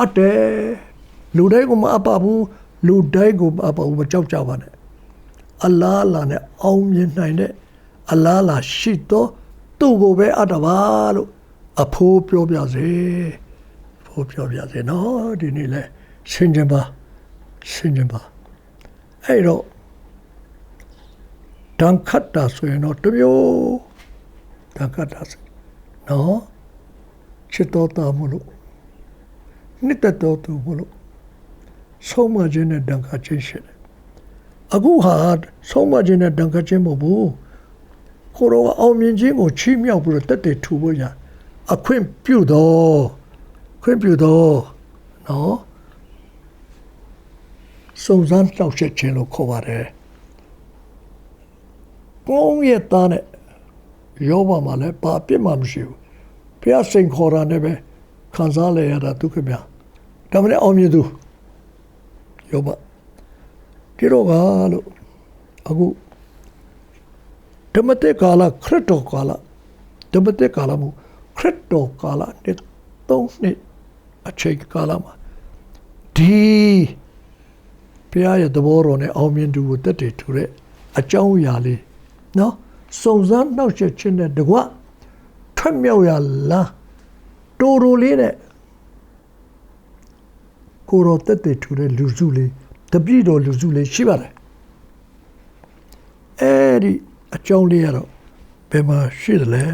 အတဲလူတိုင်းကိုမအပ်ပါဘူးလူတိုင်းကိုမအပ်ပါဘူးမကြောက်ကြပါနဲ့အလားအလာနဲ့အောင်မြင်နိုင်တဲ့အလားအလာရှိတော့သူ့ကိုပဲအပ်တာပါလို့အဖိုးပြောပြစေဖိုးပြောပြစေနော်ဒီနေ့လဲဆင်ခြင်ပါအဲ့တော့ဒဏ်ခတ်တာဆိုရင်တော့တမျိုးဒဏ်ခတ်တာဆိုနော်ချစ်တော်တာမလို့နှစ်သက်တော်သူမလို့ဆုံးမခြင်းနဲ့ဒဏ်ခတ်ခြင်းရှိတယ်အခုဟာဆုံးမခြင်းနဲ့ဒဏ်ခတ်ခြင်းမဟုတ်ဘူးကိုရောအောင်မြင်ခြင်းကိုချီးမြှောက်ပြီးတော့တက်တည်ထူဖို့ရအခွင့်ပြုတော်နော်စုံစမ်းတောက်ချက်ခြင်းလို့ခေါ်ပါတယ်ကောင်းရဲ့သားနဲ့ယောဘမှာလည်းဘာပြစ်မှမရှိဘူးဘုရားစိန်ခေါ်တာနဲ့ပဲခံစားလဲရတာဒုက္ခမြဒါမှလည်းအောင်မြင်သူယောဘဒီတော့ကလို့အခုဓမ္မတေကာလခရစ်တော်ကာလဓမ္မတေကာလမှုခရစ်တော်ကာလနဲ့3နှစ်အချိန်ကာလမှာဒီဘုရားရဲ့သဘောတော်နဲ့အောင်မြင်သူကိုတက်တည်ထူတဲ့အကြောင်းအရာလေးနော်စုံစမ်းနှောက်ယှက်ခြင်းနဲ့တကွထွက်မြောက်ရလားတိုးလေးနဲ့ကိုရောတက်တည်ထူတဲ့လူစုလေးတပည့်တော်လူစုလေးရှိပါတယ်အဲ့ဒီအကြောင်းလေးကတော့ဘယ်မှာရှိသလဲ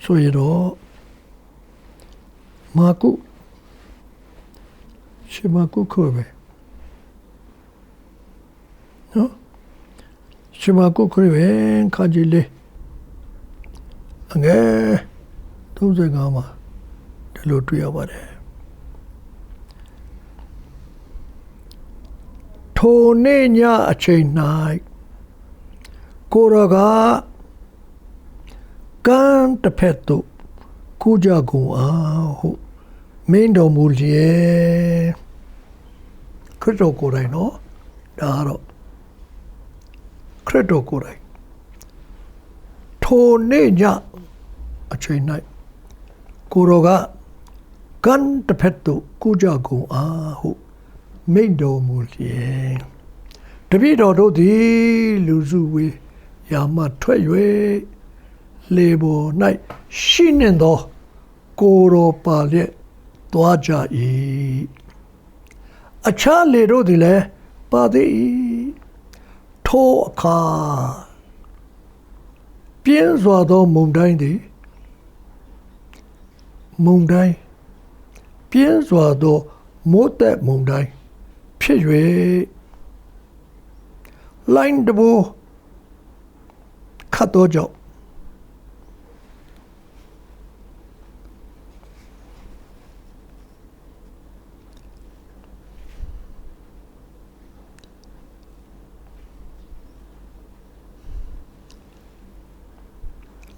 ဆိုရတော့မာကုရှိမာကုခေါ်ပဲနော်ရှိမာကုခေါ်ပဲခါကြီးလေးအငယ်35မှာဒီလိုတွေ့ရပါတယ်ထိုနေ့ညအချိန်၌ကိုရောကကမ်းတစ်ဖက်သို့ကူးကြကုန်အောင်ဟုမင်းတော်မူလျက်ခရစ်တော်ကိုယ်တိုင်နော်ဒါကတော့ခရစ်တော်ကိုယ်တိုင်ထိုနေ့ညအချိန်၌ကိုရောကကမ်းတစ်ဖက်သို့ကူးကြကုန်အောင်ဟုမိန့်တော်မူလျက်တပည့်တော်တို့သည်လူစုဝေးရာမှထွက်၍လေပေါ်၌ရှိနှင့်သောကိုရောပါလျက်သွားကြ၏အခြားလေတို့သည်လည်းပါသည်ထိုအခါပြင်းစွာသောမုန်တိုင်းသည်ပြင်းစွာသောမိုးသက်မုန်တိုင်းဖြစ်၍လိုင်းတဘူခတ်သောကြောင့်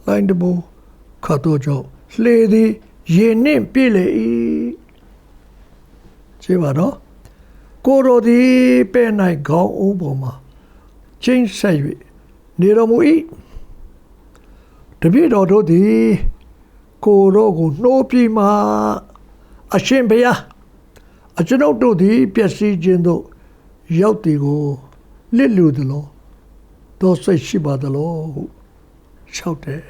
လိုင်းတဘူခတ်သောကြောင့်လှေသည်ရေနှင့်ပြည့်လေ၏ကြည့်ပါတော့ကိုရောသည်ပဲ့၌ခေါင်းအုံးပေါ်မှာချင်းဆက်၍နေတော်မူ၏တပည့်တော်တို့သည်ကိုရောကိုနှိုးပြီးမှအရှင်ဘုရားအကျွန်ုပ်တို့သည်ပျက်စီးခြင်းသို့ရောက်သည်ကိုလစ်လူသလောသောစိတ်ရှိပါသလောဟုလျှောက်တယ်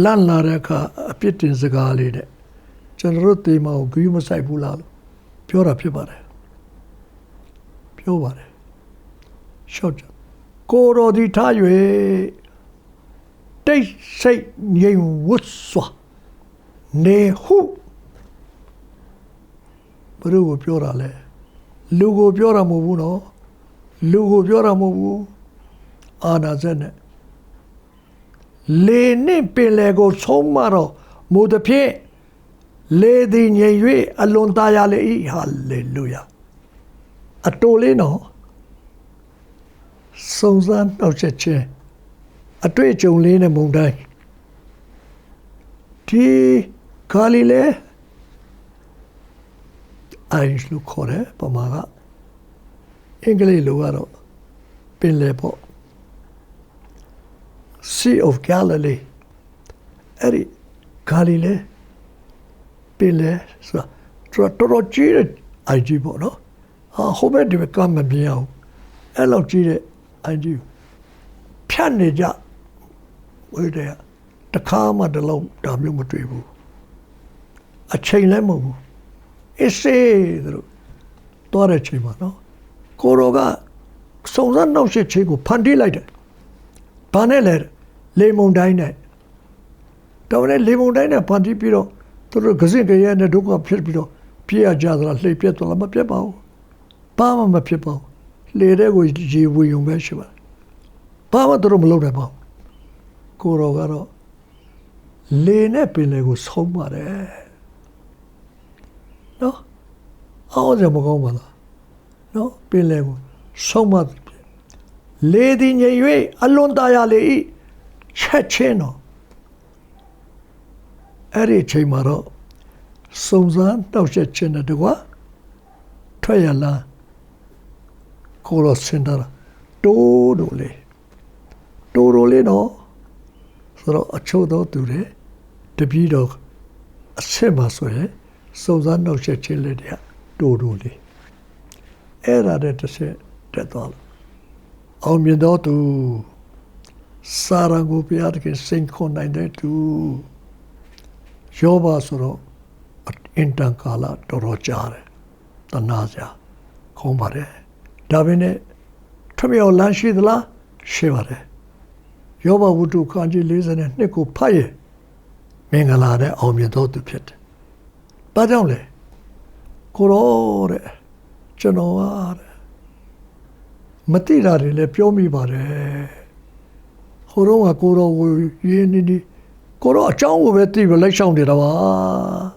လန့်လာတဲ့အခါအပြစ်တင်စကားလေးနဲ့ကျွန်တော်တို့တေမကိုဂရုမစိုက်ဘူးလားလို့ပြောတာဖြစ်ပါတယ်ပြောပါတယ်ရှော့ကြကိုရောဒီထား၍တိတ်ဆိတ်ငြိမ်ဝတ်စွာနေဟုဘယ်လိုကိုပြောတာလဲလူကိုပြောတာမဟုတ်ဘူးနော်လူကိုပြောတာမဟုတ်ဘူးအာနာဇက်နဲ့လေနှင့်ပင်လယ်ကိုဆုံးမတော့မူသည်ဖြင့်လေသည်ငြိမ်၍အလွန်သားရလေ၏ဟာလေလုယာအတိုလေးနော်စုံစမ်းနှောက်ယှက်ခြင်းအတွေ့အကြုံလေးနဲ့မုန်တိုင်းဒီဂါလိလဲအိုင်လို့ခေါ်တယ်ပမာက English Luaro Pinlepo Sea of Galilee Eri Galilee Pinle so Toro Chile Ijibo no Hobe de become a meow Hello Chile Iju Pianija were there the calm at the low Damu tribu a chain lemon is say Dora Chima no Koroga Sonsan no shit chico Pandi like Panel Lemon Dine Don't Lemon Dine Pandi Piro to the Gazinga and the Duke of Piro Pia Jadra Le Pietro Lama Piepao Pama Piepao Later with G. William Beshua Pama to Romulaba Korogaro Lene Pinego Somare No? How was the Mogomala? No? Pinego Somat Lady Nye Alon Diale Checheno Eri Chimaro Sonsan no Chechena Dua Toyala Koro Sindara Dodole Dodole no So a chodo to the Debido a semasoe Sonsan no Chechilia Dodole Era de say that all. Omyedotu Sarangu Piatkin Sinko 92 Yoba Soro Intankala Dorojare Tanaja Komare Davine Tomio Lanshidla Shivare Yoba Wutu Kanji Lizan and Niku Paye Mingalade Omyedotu Pit But only Kurore Genoare Matira le piomi bare. Horonga Koro Yeni Koro a chang with the election did a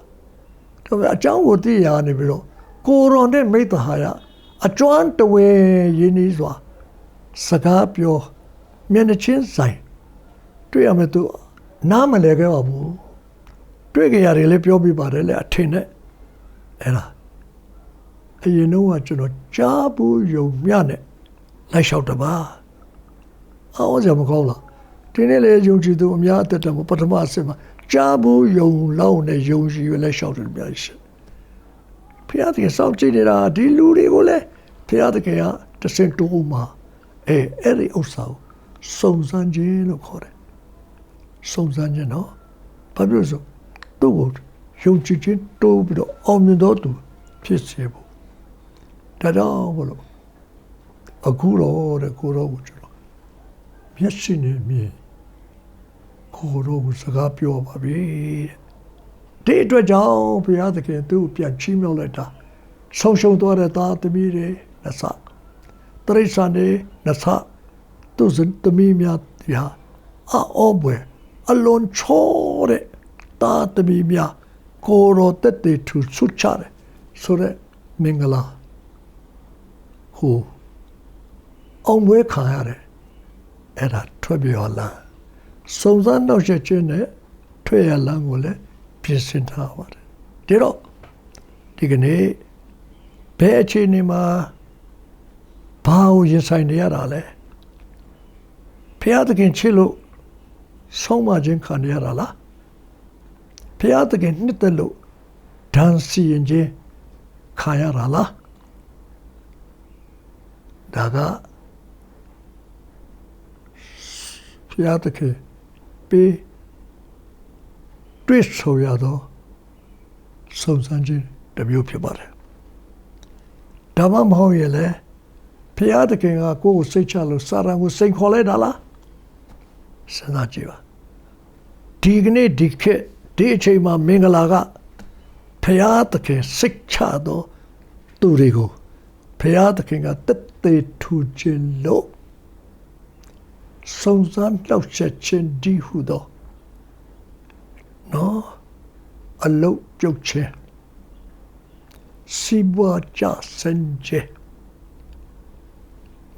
chang with the Yanibiro. Koro then made the higher. A joint away Yenizwa Sagapio Mianachin sign. Triametu Namalega Twiggy le piomi bare a tin era. You know what you know, Jabu Yomiane. Like shout about. I was a Mokola. Tinele Junji do Miata Potamasima. Jabu Yon Lone Junji, like shouted me. Piatic South Genera, Diluri Ole, Piatica, the Saint Uma, Eri Osao, Sonsanjin Core. Sonsanjino, Pabuzo, Dowood, Yonchichin, Dobido, Omnidotu, Pizzebo. Tada. A Kuro, the Kuro, Yashini me. Kuro Sagapio Babi. Day to a job, Piatake, do Piachimo letter. Social daughter thought to me, Nasa. 3 Sunday, Nasa. Doesn't the Mimia, ya. Obwe. Alone chore. Thought the Mimia. Koro that day to Suchare. So that Mingala. Who? On way Kayare era Trebiola. Sonsan no Chene, Twea Langole, Pisinta. Diro Digane Pechinima Pau Yesaniarale Piatakin Chilo Somajin Kaniarala Piatakin Nitalo Dansi and J Kayarala Daga Piatake be twist so yado Sonsanji W. Pibare. Damam Hoyele Piatake a go Sechalo Saran was Saint Holedala Sanajiva. Digne Dike Dechema Mingalaga Piatake Sikchado Durigo Piatake a Tete to Jello. Sonsan no Chechen di Hudo. No, a low joke. Sibwa ja senje.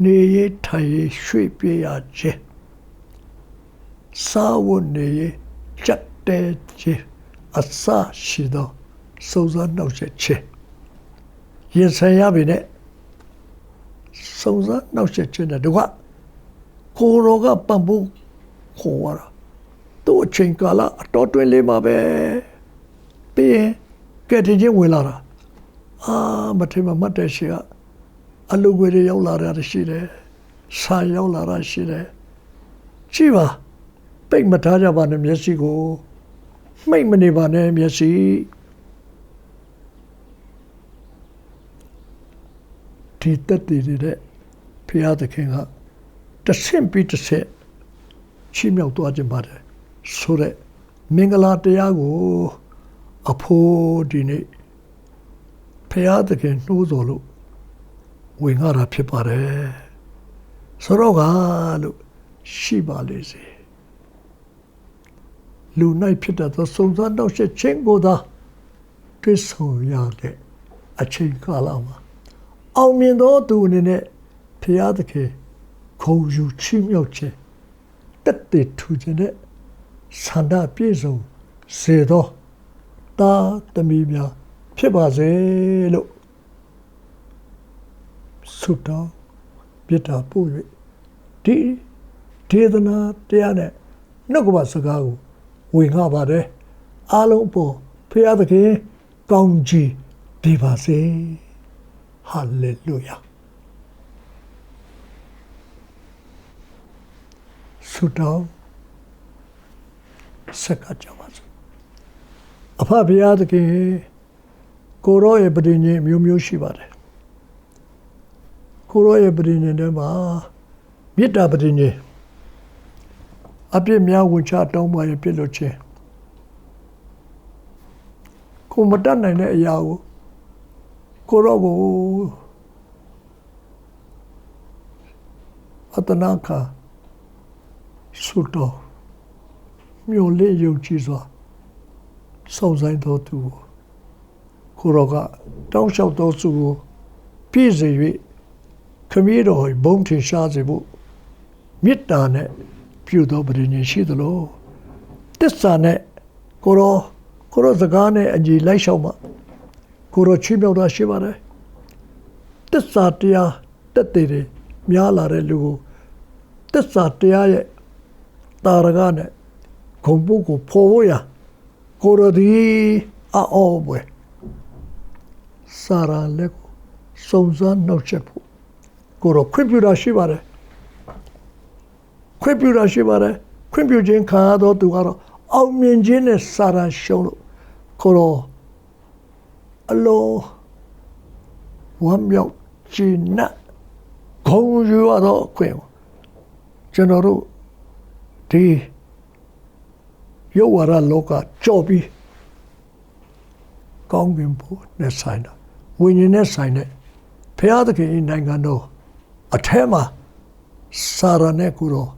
Neye taye shuipe ya je. Sawo neye chatte je. Asa shido. Sonsan no Cheche. Yesaya bine. စုံစမ်းနှောက်ယှက်ခြင်းတဲ့တကွကိုရောကပံ့ပိုးခေါ်ရတာသူ့အချိန်ကာလအတော်တွင်းလေးမှာပဲပြီးရင်ကဲတင်ချင်းဝင်လာတာမထင်မှမှတ်တဲ့ရှိကအလူငွေတွေရောက်လာတာရှိတယ်ဆာရောက်လာတာရှိတယ်ကြည့်ပါပိတ်မထားကြပါနဲ့မျက်စိကိုမိတ်မနေပါနဲ့မျက်စိဒီတက်တည်တဲ့ဖျားသခင်ကတဆင့်ပြီးတစ်ဆက်ချီးမြှောက်သွားခြင်းပါတယ်ဆိုတဲ့မင်္ဂလာတရားကိုအဖို့ဒီနေ့ဖျားသခင်နှိုးဆော်လို့ဝင်ရတာဖြစ်ပါတယ်ဆိုတော့ကလို့ရှိပါလေစေလူ၌ဖြစ်တဲ့သောစုံစမ်းတော့ချက်ချင်းကိုသာတွေ့ဆုံရတဲ့အချိန်ကာလမှာအောင်မြင်သောသူအနေနဲ့ဖျားသခင်ခုံယူချီးမြှောက်ခြင်းတက်တည်ထူခြင်းနဲ့ဆန္ဒပြည့်စုံစေသောတာသမီးများဖြစ်ပါစေလို့ဆုတောင်းပြတာပို့၍ဒီဒေသနာတရားနဲ့နှုတ်ကပစကားကိုဝင်ငှပါတယ်အားလုံးပေါ်ဖျားသခင်ကောင်းချီးပေးပါစေဟာလေလုယာဆုတောင်းဆက်ကကြပါစို့အဖဘုရားသခင်ကိုရောရဲ့ပဋိညာဉ်မျိုးမျိုးရှိပါတယ်ကိုရောရဲ့ပဋိညာဉ်ထဲမှာမေတ္တာပဋိညာဉ်အပြစ်များဝင်ချတောင်းပါရင်ပြစ်လို့ခြင်းကိုမတတ်နိုင်တဲ့အရာကိုရောကိုအတနာခါဆုတောင်းမျိုးလေးယုံကြည်စွာစုံဆိုင်တော်သူကိုရောကတောင်းလျှောက်တော်သူကိုပြည့်စေ၍ခမည်းတော်ဘုံထင်ရှားစေဖို့မေတ္တာနဲ့ပြုတော်ပဋိညာဉ်ရှိသလိုတစ္ဆာနဲ့ကိုရောစကားနဲ့အညီလိုက်လျှောက်မှကိုရောချီးမြှောက်တာရှိပါတယ်တစ္ဆာတရားတက်တည်တယ်များလာတဲ့လူကိုတစ္ဆာတရားရဲ့တာရကနဲ့ဂုံပုတ်ကိုဖော်ဖို့ရကိုရောဒီအော်ပွဲစာရလက်ကိုစုံစမ်းနှောက်ယှက်ဖို့ကိုရောခွင့်ပြုတာရှိပါတယ်ခွင့်ပြုတာရှိပါတယ်ခွင့်ပြုခြင်းခံရတော့သူကတော့အောင်မြင်ခြင်းနဲ့စာရရှုံးလို့ကိုရောအလုံးဝမ်းမြောက်ခြင်းနဲ့ဂုဏ်ယူရတော့ခွင့်ကျွန်တော်တို့ဒီယောဝရလောကကြော်ပြီးကောင်းကင်ဘုံနဲ့ဆိုင်တာဝိညာဉ်နဲ့ဆိုင်တဲ့ဘုရားသခင်နိုင်ငံတော်အထဲမှာစာရနဲ့ကိုရော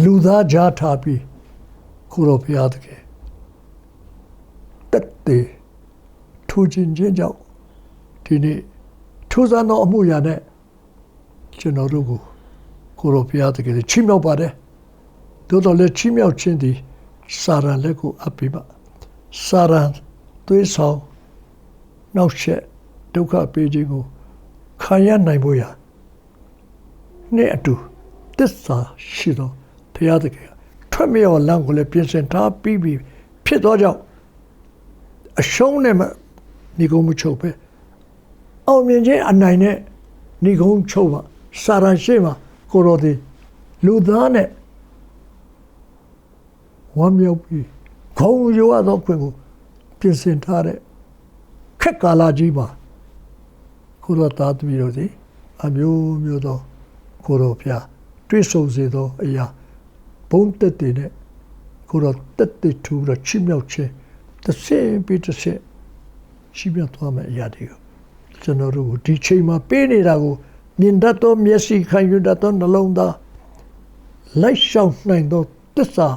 လူသားကြားထားပြီးကိုရောဘုရားသခင်တက်တည်ထူခြင်းကြောင့်ဒီနေ့ထူးဆန်းသောအမှုရာနဲ့ကျွန်တော်တို့ကိုရောဘုရားသခင်ချီးမြှောက်ပါတယ်သို့တော်လည်းချီးမြှောက်ခြင်းသည်စာရန်လက်ကိုအပ်ပြီးပါစာရန်သွေးဆောင်နောက်ဆက်ဒုက္ခပေးခြင်းကိုခံရနိုင်ဖို့ရနဲ့အတူသစ္စာရှိသောဘုရားသခင်ထွက်မြော်လမ်းကိုလည်းပြင်ဆင်ထားပြီးဖြစ်သောကြောင့်အရှုံးနဲ့ညီကုန်းမချုပ်ပဲအောင်မြင်ခြင်းအနိုင်နဲ့ညီကုန်းချုပ်ပါစာရန်ရှိမှကိုရောဒီလူသားနဲ့ဝမ်းမြောက်ပြီးခေါင်းရိုးရသောခွင့်ကိုပြင်ဆင်ထားတဲ့ခက်ကာလကြီးမှာကိုရောသားသမီးတို့သည်အမျိုးမျိုးသောကိုရောဖျားတွေ့ဆုံစေသောအရာဘုံတက်တည်နဲ့ကိုရောတက်တည်ထူပြီးချီးမြှောက်ခြင်းတစ်ဆင့်ပြီးတစ်ဆင့်ချီးမြှောက်သွားမယ့်အရာတွေကိုကျွန်တော်တို့ဒီချိန်မှာပေးနေတာကိုမြင်တတ်သောမျက်စိခံယူတတ်သောနှလုံးသားလိုက်ရှောင်နိုင်သောသစ္စာ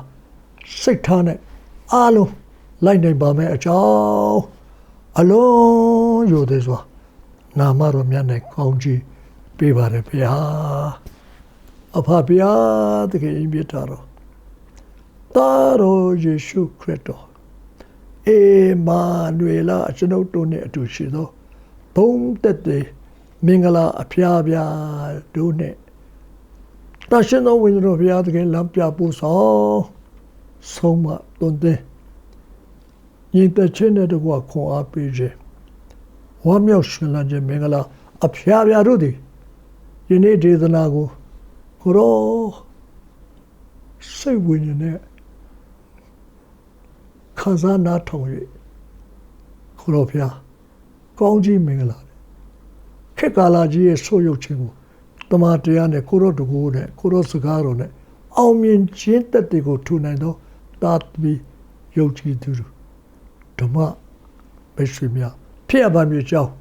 စိတ်ထားနဲ့အားလုံးလိုက်နိုင်ပါမယ်အကြောင်းအလုံးရိုသေစွာနာမတော်မြတ်နဲ့ကောင်းချီးပေးပါရဗျာအဖဗျာတကယ်မြတ်တော်သားတော်ယေရှုခရစ်တော် မာနွေလာကျွန်ုပ်တို့နဲ့အတူရှိသောဘုံတက်တဲ့မင်္ဂလာအဖျားပြားတို့နဲ့တရှင်သောဝိညာဉ်တော်ဘုရားသခင်လမ်းပြပို့ဆောင်ဆုံးမတွင်တဲ့ညီတဲ့ချင်းတဲ့ကွာခွန်အားပေးခြင်းဝမ်းမြောက်ရှင်လန်းခြင်းမင်္ဂလာအဖျားပြားတို့သည်ယနေ့ဒေသနာကိုကိုရောစိတ်ဝိညာဉ်နဲ့ခံစားနားထောင်၍ကိုရောဘုရားကောင်းကြီးမင်္ဂလာခေတ်ကာလကြီးရဲ့ဆိုးရုပ်ခြင်းကိုတမန်တရားနဲ့ကိုရောတကူနဲ့ကိုရောစကားတော်နဲ့အောင်မြင်ခြင်းတက်တွေကိုထူနိုင်သောတာသမီယုံကြည်သူတို့ဓမ္မမိတ်ဆွေများဖြစ်ရပါမည်ကြောင်း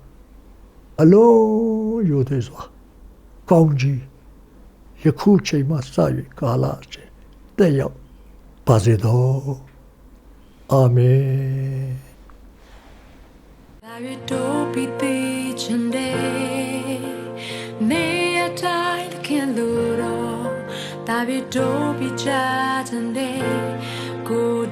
အလုံးယိုသေးစွာကောင်းကြီးယခုချိန်မှစ၍ကာလအချိန်တက်ရောက်ပါစေသောအာမင် David Dobby Chatande Go